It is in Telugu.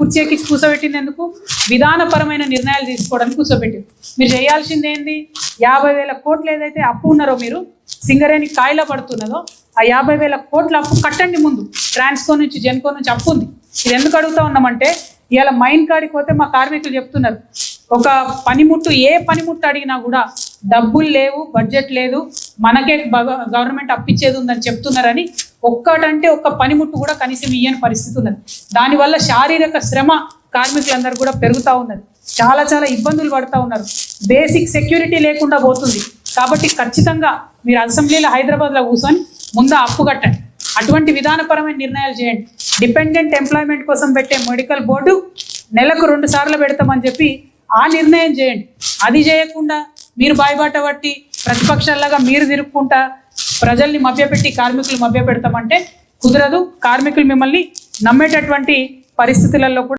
కుర్చీకి కూర్చోబెట్టింది ఎందుకు? విధానపరమైన నిర్ణయాలు తీసుకోవడానికి కూర్చోబెట్టింది. మీరు చేయాల్సింది ఏంది? 50,000 కోట్లు ఏదైతే అప్పు ఉన్నారో మీరు సింగరేణి కాయిలా పడుతున్నదో ఆ 50,000 కోట్ల అప్పు కట్టండి. ముందు ట్రాన్స్కో నుంచి జెన్కో నుంచి అప్పు ఉంది. ఇది ఎందుకు అడుగుతా ఉన్నామంటే ఇవాళ మైన్ కాడికి పోతే మా కార్మికులు చెప్తున్నారు, ఒక పనిముట్టు ఏ పనిముట్టు అడిగినా కూడా డబ్బులు లేవు, బడ్జెట్ లేదు, మనకే గవర్నమెంట్ అప్పిచ్చేది ఉందని చెప్తున్నారని ఒక్కటంటే ఒక్క పనిముట్టు కూడా కనీసం ఇయ్యని పరిస్థితి ఉన్నది. దానివల్ల శారీరక శ్రమ కార్మికులందరూ కూడా పెరుగుతూ ఉన్నది. చాలా చాలా ఇబ్బందులు పడుతూ ఉన్నారు. బేసిక్ సెక్యూరిటీ లేకుండా పోతుంది. కాబట్టి ఖచ్చితంగా మీరు అసెంబ్లీలో హైదరాబాద్లో కూర్చొని ముందు అప్పు కట్టండి. అటువంటి విధానపరమైన నిర్ణయాలు చేయండి. డిపెండెంట్ ఎంప్లాయ్మెంట్ కోసం పెట్టే మెడికల్ బోర్డు నెలకు 2 సార్లు పెడతామని చెప్పి ఆ నిర్ణయం చేయండి. అది చేయకుండా మీరు బాయిబాట పట్టి ప్రతిపక్షాలాగా మీరు తిరుక్కుంటా ప్రజల్ని మభ్యపెట్టి కార్మికులు మభ్యపెడతామంటే కుదరదు. కార్మికులు మిమ్మల్ని నమ్మేటటువంటి పరిస్థితులలో కూడా